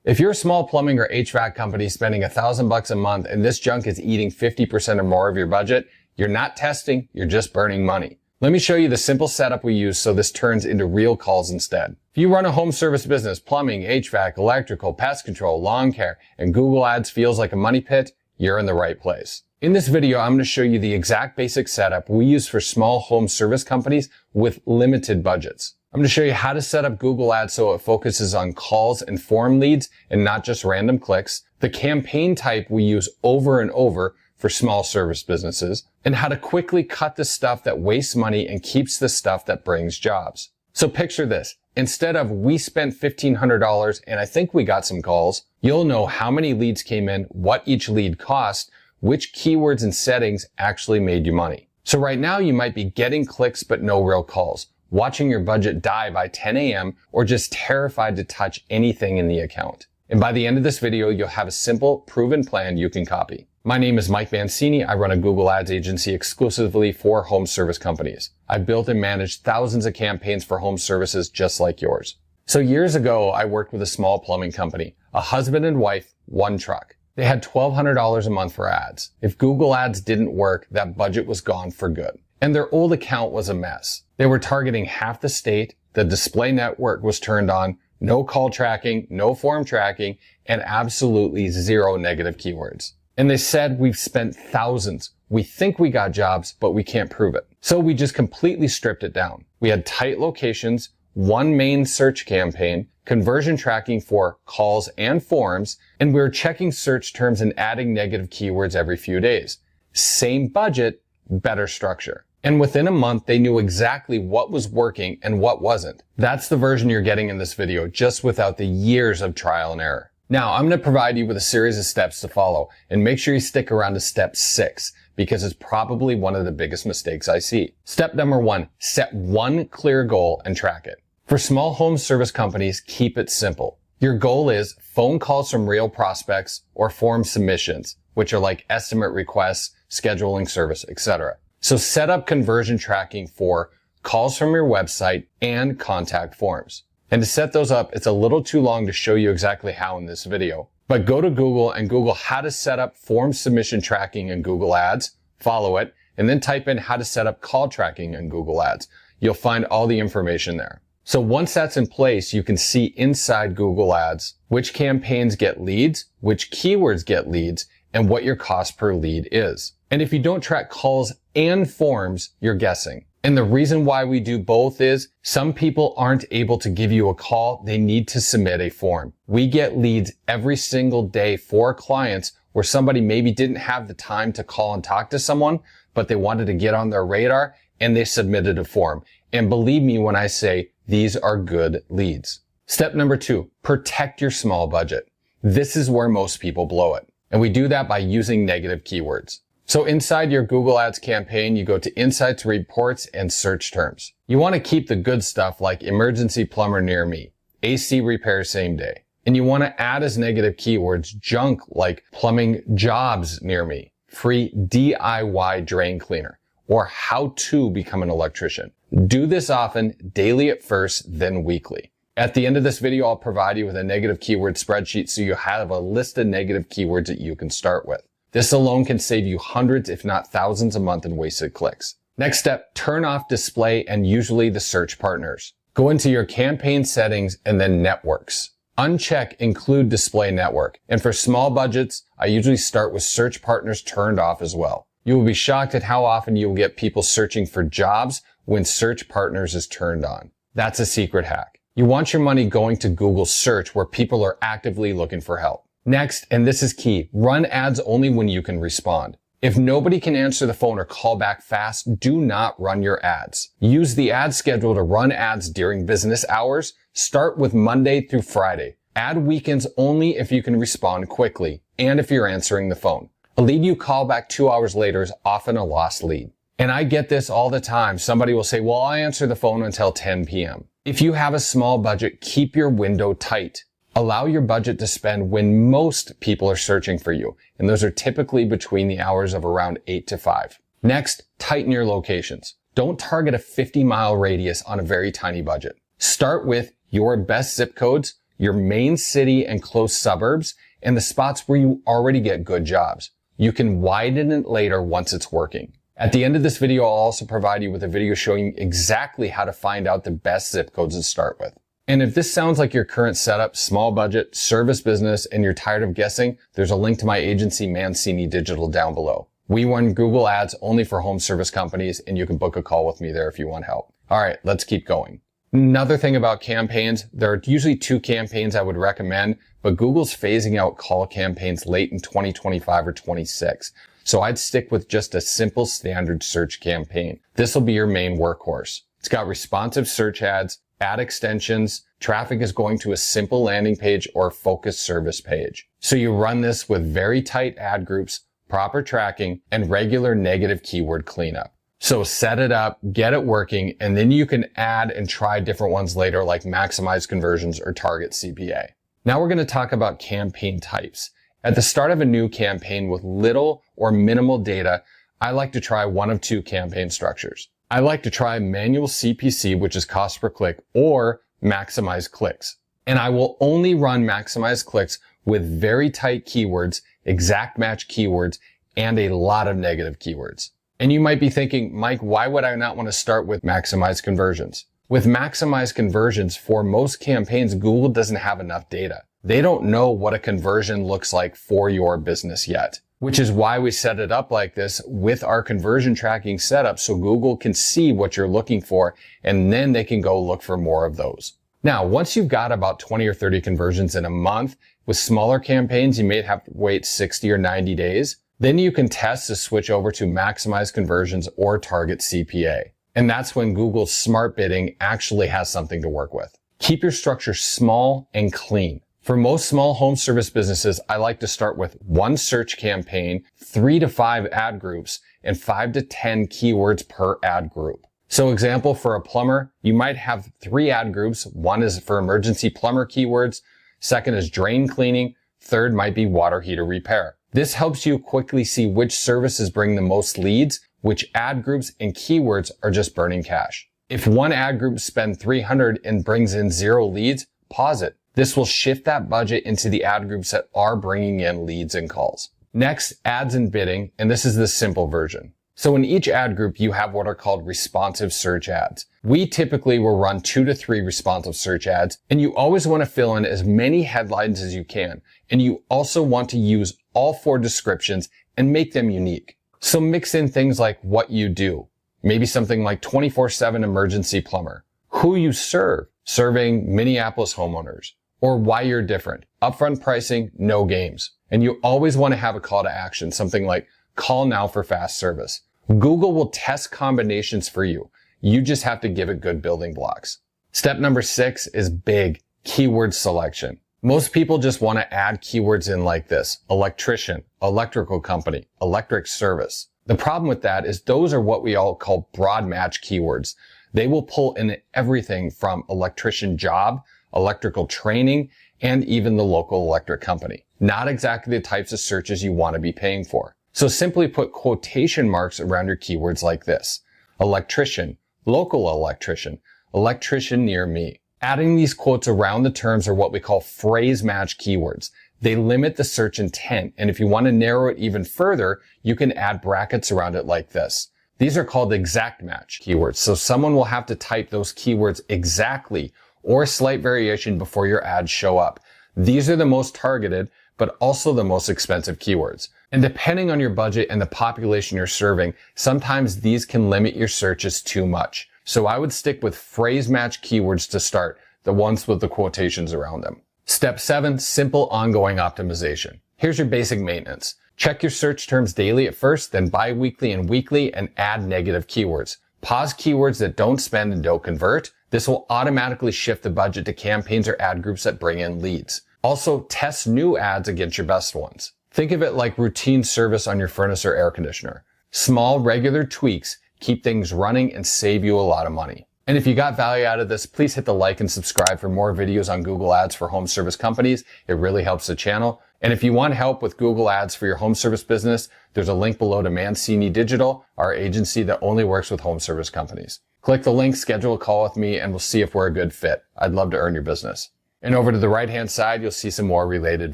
If you're a small plumbing or HVAC company spending $1,000 a month and this junk is eating 50% or more of your budget, you're not testing, you're just burning money. Let me show you the simple setup we use so this turns into real calls instead. If you run a home service business, plumbing, HVAC, electrical, pest control, lawn care, and Google Ads feels like a money pit, you're in the right place. In this video, I'm going to show you the exact basic setup we use for small home service companies with limited budgets. I'm going to show you how to set up Google Ads so it focuses on calls and form leads and not just random clicks, the campaign type we use over and over for small service businesses, and how to quickly cut the stuff that wastes money and keeps the stuff that brings jobs. So picture this. Instead of we spent $1,500 and I think we got some calls, you'll know how many leads came in, what each lead cost, which keywords and settings actually made you money. So right now you might be getting clicks but no real calls, watching your budget die by 10 a.m. or just terrified to touch anything in the account. And by the end of this video, you'll have a simple, proven plan you can copy. My name is Mike Mancini. I run a Google Ads agency exclusively for home service companies. I've built and managed thousands of campaigns for home services just like yours. So years ago, I worked with a small plumbing company, a husband and wife, one truck. They had $1,200 a month for ads. If Google Ads didn't work, that budget was gone for good. And their old account was a mess. They were targeting half the state, the display network was turned on, no call tracking, no form tracking, and absolutely zero negative keywords. And they said, we've spent thousands. We think we got jobs, but we can't prove it. So we just completely stripped it down. We had tight locations, one main search campaign, conversion tracking for calls and forms, and we were checking search terms and adding negative keywords every few days. Same budget, better structure. And within a month, they knew exactly what was working and what wasn't. That's the version you're getting in this video, just without the years of trial and error. Now, I'm going to provide you with a series of steps to follow, and make sure you stick around to step 6, because it's probably one of the biggest mistakes I see. Step number 1, set one clear goal and track it. For small home service companies, keep it simple. Your goal is phone calls from real prospects or form submissions, which are like estimate requests, scheduling service, etc. So set up conversion tracking for calls from your website and contact forms. And to set those up, it's a little too long to show you exactly how in this video. But go to Google and Google how to set up form submission tracking in Google Ads, follow it, and then type in how to set up call tracking in Google Ads. You'll find all the information there. So once that's in place, you can see inside Google Ads which campaigns get leads, which keywords get leads, and what your cost per lead is. And if you don't track calls and forms, you're guessing. And the reason why we do both is some people aren't able to give you a call. They need to submit a form. We get leads every single day for clients where somebody maybe didn't have the time to call and talk to someone, but they wanted to get on their radar and they submitted a form. And believe me when I say these are good leads. Step number 2, protect your small budget. This is where most people blow it. And we do that by using negative keywords. So inside your Google Ads campaign, you go to Insights, Reports, and Search Terms. You want to keep the good stuff like emergency plumber near me, AC repair same day. And you want to add as negative keywords junk like plumbing jobs near me, free DIY drain cleaner, or how to become an electrician. Do this often, daily at first, then weekly. At the end of this video, I'll provide you with a negative keyword spreadsheet so you have a list of negative keywords that you can start with. This alone can save you hundreds, if not thousands a month in wasted clicks. Next step, turn off display and usually the search partners. Go into your campaign settings and then networks. Uncheck include display network. And for small budgets, I usually start with search partners turned off as well. You will be shocked at how often you will get people searching for jobs when search partners is turned on. That's a secret hack. You want your money going to Google search where people are actively looking for help. Next, and this is key, run ads only when you can respond. If nobody can answer the phone or call back fast, do not run your ads. Use the ad schedule to run ads during business hours. Start with Monday through Friday. Add weekends only if you can respond quickly and if you're answering the phone. A lead you call back 2 hours later is often a lost lead. And I get this all the time. Somebody will say, well, I answer the phone until 10 p.m. If you have a small budget, keep your window tight. Allow your budget to spend when most people are searching for you, and those are typically between the hours of around 8 to 5. Next, tighten your locations. Don't target a 50-mile radius on a very tiny budget. Start with your best zip codes, your main city and close suburbs, and the spots where you already get good jobs. You can widen it later once it's working. At the end of this video, I'll also provide you with a video showing exactly how to find out the best zip codes to start with. And if this sounds like your current setup, small budget, service business, and you're tired of guessing, there's a link to my agency, Mancini Digital, down below. We run Google Ads only for home service companies, and you can book a call with me there if you want help. All right, let's keep going. Another thing about campaigns, there are usually 2 campaigns I would recommend, but Google's phasing out call campaigns late in 2025 or 26. So I'd stick with just a simple standard search campaign. This will be your main workhorse. It's got responsive search ads, ad extensions, traffic is going to a simple landing page or a focused service page. So you run this with very tight ad groups, proper tracking, and regular negative keyword cleanup. So set it up, get it working, and then you can add and try different ones later like maximize conversions or target CPA. Now we're going to talk about campaign types. At the start of a new campaign with little or minimal data, I like to try one of 2 campaign structures. I like to try manual CPC, which is cost per click, or maximize clicks. And I will only run maximize clicks with very tight keywords, exact match keywords, and a lot of negative keywords. And you might be thinking, Mike, why would I not want to start with maximize conversions? With maximize conversions, for most campaigns, Google doesn't have enough data. They don't know what a conversion looks like for your business yet, which is why we set it up like this with our conversion tracking setup so Google can see what you're looking for, and then they can go look for more of those. Now, once you've got about 20 or 30 conversions in a month, with smaller campaigns, you may have to wait 60 or 90 days. Then you can test to switch over to maximize conversions or target CPA. And that's when Google's smart bidding actually has something to work with. Keep your structure small and clean. For most small home service businesses, I like to start with 1 search campaign, 3 to 5 ad groups, and 5 to 10 keywords per ad group. So example, for a plumber, you might have 3 ad groups. 1 is for emergency plumber keywords. 2nd is drain cleaning. 3rd might be water heater repair. This helps you quickly see which services bring the most leads, which ad groups and keywords are just burning cash. If one ad group spends $300 and brings in 0 leads, pause it. This will shift that budget into the ad groups that are bringing in leads and calls. Next, ads and bidding, and this is the simple version. So in each ad group, you have what are called responsive search ads. We typically will run 2 to 3 responsive search ads, and you always want to fill in as many headlines as you can. And you also want to use all 4 descriptions and make them unique. So mix in things like what you do, maybe something like 24/7 emergency plumber, who you serve, serving Minneapolis homeowners, or why you're different. Upfront pricing, no games. And you always want to have a call to action, something like call now for fast service. Google will test combinations for you. You just have to give it good building blocks. Step number 6 is big, keyword selection. Most people just want to add keywords in like this: electrician, electrical company, electric service. The problem with that is those are what we all call broad match keywords. They will pull in everything from electrician job, electrical training, and even the local electric company. Not exactly the types of searches you want to be paying for. So simply put quotation marks around your keywords like this: electrician, local electrician, electrician near me. Adding these quotes around the terms are what we call phrase match keywords. They limit the search intent, and if you want to narrow it even further, you can add brackets around it like this. These are called exact match keywords. So someone will have to type those keywords exactly or a slight variation before your ads show up. These are the most targeted, but also the most expensive keywords. And depending on your budget and the population you're serving, sometimes these can limit your searches too much. So I would stick with phrase match keywords to start, the ones with the quotations around them. Step 7, simple ongoing optimization. Here's your basic maintenance. Check your search terms daily at first, then bi-weekly and weekly, and add negative keywords. Pause keywords that don't spend and don't convert. This will automatically shift the budget to campaigns or ad groups that bring in leads. Also, test new ads against your best ones. Think of it like routine service on your furnace or air conditioner. Small, regular tweaks keep things running and save you a lot of money. And if you got value out of this, please hit the like and subscribe for more videos on Google Ads for home service companies. It really helps the channel. And if you want help with Google Ads for your home service business, there's a link below to Mancini Digital, our agency that only works with home service companies. Click the link, schedule a call with me, and we'll see if we're a good fit. I'd love to earn your business. And over to the right-hand side, you'll see some more related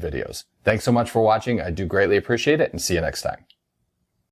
videos. Thanks so much for watching. I do greatly appreciate it, and see you next time.